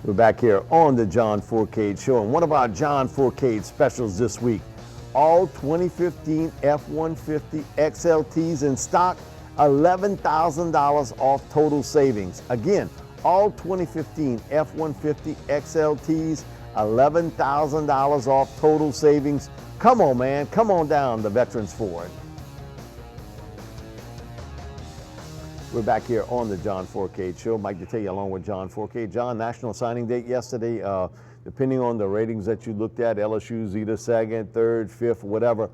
We're back here on the John Fourcade Show, and one of our John Fourcade specials this week, all 2015 F-150 XLTs in stock, $11,000 off total savings. Again, all 2015 F-150 XLTs, $11,000 off total savings. Come on, man, come on down to Veterans Ford. We're back here on the John Fourcade Show. Mike to tell you along with John Fourcade. John, national signing date yesterday. Depending on the ratings that you looked at, LSU's either second, third, fifth, whatever.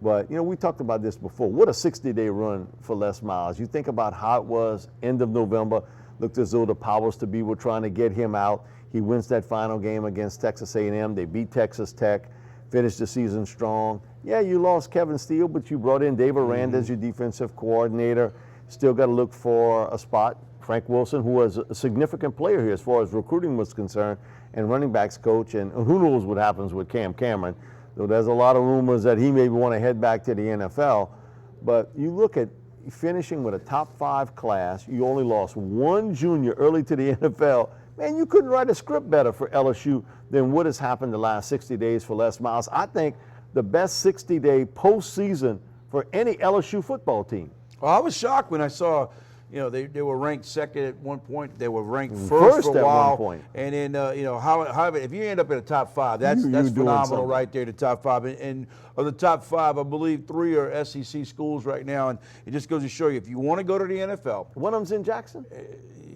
But, you know, we talked about this before. What a 60-day run for Les Miles. You think about how it was end of November. Looked as though the powers to be were trying to get him out. He wins that final game against Texas A&M. They beat Texas Tech, finished the season strong. Yeah, you lost Kevin Steele, but you brought in Dave Aranda as your defensive coordinator. Still got to look for a spot. Frank Wilson, who was a significant player here as far as recruiting was concerned, and running backs coach, and who knows what happens with Cam Cameron. Though there's a lot of rumors that he may want to head back to the NFL. But you look at finishing with a top 5 class, you only lost one junior early to the NFL. Man, you couldn't write a script better for LSU than what has happened the last 60 days for Les Miles. I think the best 60-day postseason for any LSU football team. Well, I was shocked when I saw, you know, they were ranked second at one point. They were ranked first for a while. At one point. And then, you know, however, if you end up in the top 5, that's phenomenal right there, the top 5. And of the top 5, I believe 3 are SEC schools right now. And it just goes to show you, if you want to go to the NFL. One of them's in Jackson?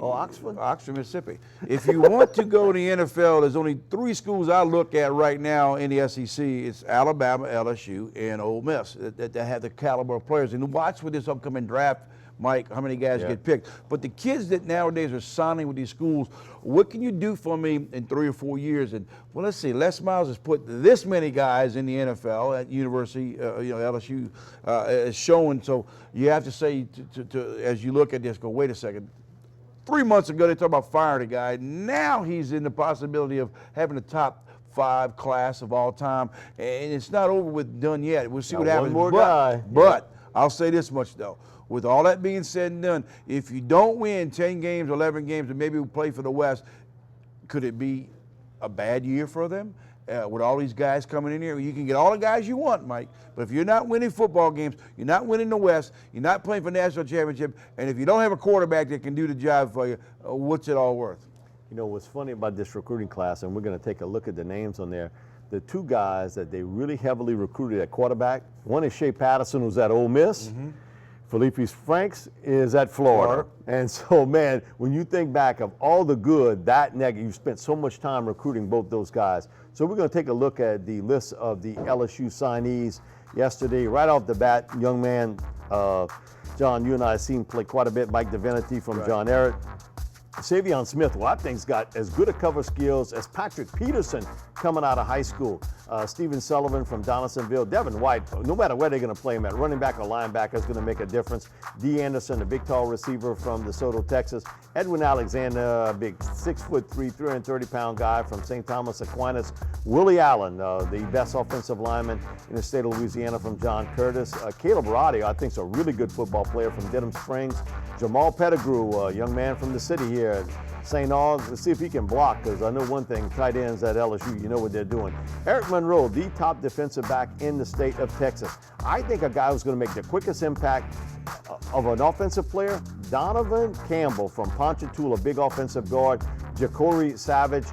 Oxford? Oxford, Mississippi. If you want to go to the NFL, there's only 3 schools I look at right now in the SEC. It's Alabama, LSU, and Ole Miss that have the caliber of players. And watch with this upcoming draft, Mike, how many guys get picked. But the kids that nowadays are signing with these schools, what can you do for me in 3 or 4 years? And, well, let's see, Les Miles has put this many guys in the NFL at University, you know, LSU is showing. So you have to say, as you look at this, go, wait a second. 3 months ago, they talked about firing a guy. Now he's in the possibility of having the top 5 class of all time. And it's not over with, done yet. We'll see what happens. One more guy. But I'll say this much, though. With all that being said and done, if you don't win 10 games, 11 games, and maybe we play for the West, could it be a bad year for them? With all these guys coming in here, you can get all the guys you want, Mike, but if you're not winning football games, you're not winning the West, you're not playing for national championship, and if you don't have a quarterback that can do the job for you, what's it all worth? You know, what's funny about this recruiting class, and we're going to take a look at the names on there, the 2 guys that they really heavily recruited at quarterback, one is Shea Patterson, who's at Ole Miss. Felipe Franks is at Florida. And so, man, when you think back of all the good, that negative, you spent so much time recruiting both those guys. So we're going to take a look at the list of the LSU signees yesterday. Right off the bat, young man, John, you and I have seen play quite a bit. Mike Divinity from John Ehret. Savion Smith, well, I think's got as good a cover skills as Patrick Peterson coming out of high school. Stephen Sullivan from Donaldsonville. Devin White, no matter where they're going to play him at, running back or linebacker is going to make a difference. D. Anderson, a big tall receiver from DeSoto, Texas. Edwin Alexander, a big 6'3", 330-pound guy from St. Thomas Aquinas. Willie Allen, the best offensive lineman in the state of Louisiana from John Curtis. Caleb Roddy, I think, is a really good football player from Dedham Springs. Jamal Pettigrew, a young man from the city here at St. Aug's. Let's see if he can block, because I know one thing, tight ends at LSU, you know what they're doing. Eric Monroe, the top defensive back in the state of Texas. I think a guy who's going to make the quickest impact of an offensive player, Donovan Campbell from Ponchatoula, big offensive guard. Ja'Cory Savage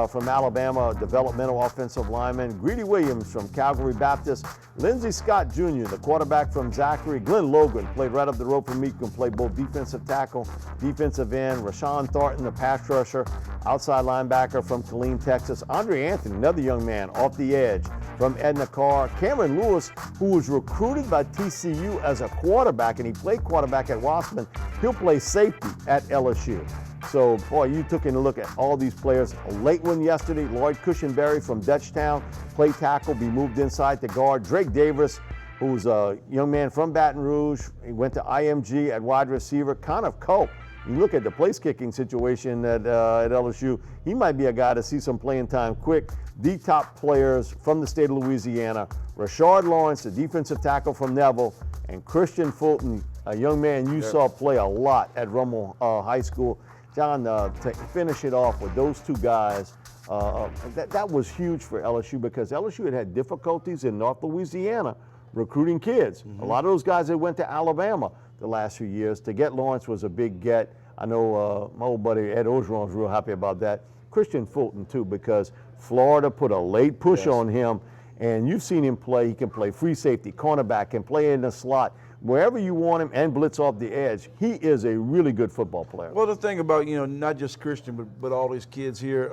from Alabama, developmental offensive lineman. Greedy Williams from Calgary Baptist. Lindsey Scott Jr., the quarterback from Zachary. Glenn Logan played right up the road from me, can play both defensive tackle, defensive end. Rashawn Thornton, the pass rusher, outside linebacker from Killeen, Texas. Andre Anthony, another young man off the edge from Edna Carr. Cameron Lewis, who was recruited by TCU as a quarterback, and he played quarterback at Wasserman. He'll play safety at LSU. So, boy, you took in a look at all these players. A late one yesterday, Lloyd Cushenberry from Dutchtown, play tackle, be moved inside the guard. Drake Davis, who's a young man from Baton Rouge. He went to IMG at wide receiver. Connor Cope, you look at the place kicking situation at LSU, he might be a guy to see some playing time quick. The top players from the state of Louisiana, Rashard Lawrence, the defensive tackle from Neville, and Christian Fulton, a young man you saw play a lot at Rummel High School. John, to finish it off with those two guys, that was huge for LSU because LSU had difficulties in North Louisiana recruiting kids. A lot of those guys that went to Alabama the last few years. To get Lawrence was a big get. I know my old buddy Ed Ogeron's real happy about that. Christian Fulton too, because Florida put a late push on him, and you've seen him play. He can play free safety, cornerback, can play in the slot. Wherever you want him and blitz off the edge, he is a really good football player. Well, the thing about, not just Christian, but all these kids here,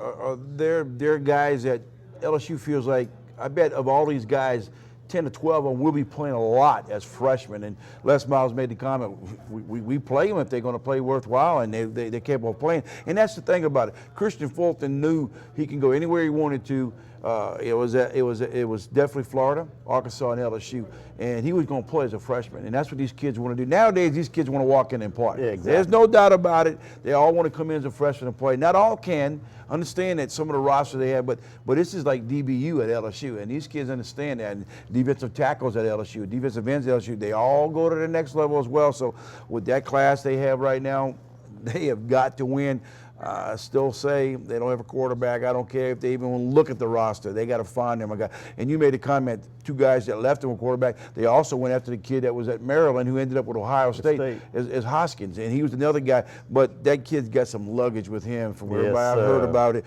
they're guys that LSU feels like, I bet of all these guys, 10 to 12 of them will be playing a lot as freshmen. And Les Miles made the comment, we play them if they're going to play worthwhile, and they're capable of playing. And that's the thing about it. Christian Fulton knew he can go anywhere he wanted to. It was definitely Florida, Arkansas, and LSU, and he was going to play as a freshman, and that's what these kids want to do. Nowadays, these kids want to walk in and play. Yeah, exactly. There's no doubt about it. They all want to come in as a freshman and play. Not all can. Understand that some of the roster they have, but this is like DBU at LSU, and these kids understand that. And defensive tackles at LSU, defensive ends at LSU, they all go to the next level as well. So with that class they have right now, they have got to win. I still say they don't have a quarterback. I don't care if they even look at the roster. They got to find them a guy. And you made a comment, two guys that left them a quarterback. They also went after the kid that was at Maryland who ended up with Ohio State. As Hoskins. And he was another guy. But that kid's got some luggage with him from everybody I've heard about it.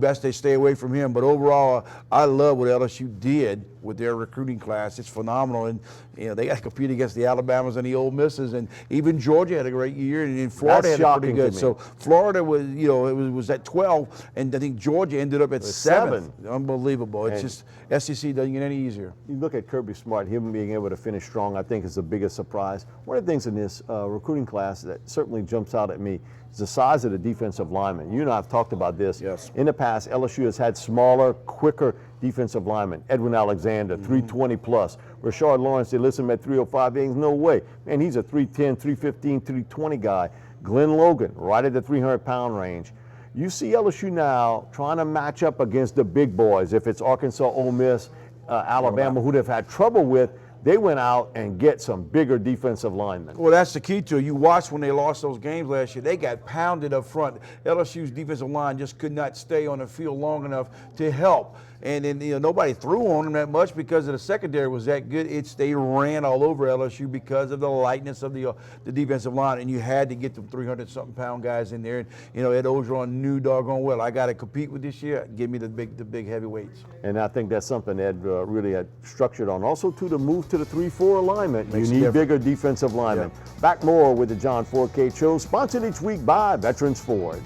Best they stay away from him. But overall, I love what LSU did with their recruiting class. It's phenomenal. And they got to compete against the Alabamas and the Ole Misses. And even Georgia had a great year. And Florida had a pretty good. So Florida was, it was at 12, and I think Georgia ended up at 7. Unbelievable. It's just SEC doesn't get any easier. You look at Kirby Smart, him being able to finish strong, I think is the biggest surprise. One of the things in this recruiting class that certainly jumps out at me is the size of the defensive linemen. You and I have talked about this. Yes. In the past, LSU has had smaller, quicker defensive linemen. Edwin Alexander, 320 plus. Rashard Lawrence, they list him at 305. Ain't no way. Man, he's a 310, 315, 320 guy. Glenn Logan, right at the 300-pound range. You see LSU now trying to match up against the big boys. If it's Arkansas, Ole Miss, Alabama, who they've had trouble with, they went out and get some bigger defensive linemen. Well, that's the key to it. You watched when they lost those games last year. They got pounded up front. LSU's defensive line just could not stay on the field long enough to help. And then nobody threw on them that much because of the secondary was that good. They ran all over LSU because of the lightness of the defensive line, and you had to get them 300-something pound guys in there. And Ed Ogeron knew doggone well, I got to compete with this year. Give me the big heavyweights. And I think that's something Ed really had structured on. Also, to the move to the 3-4 alignment, you need bigger defensive linemen. Yeah. Back more with the John Fourcade Show, sponsored each week by Veterans Ford.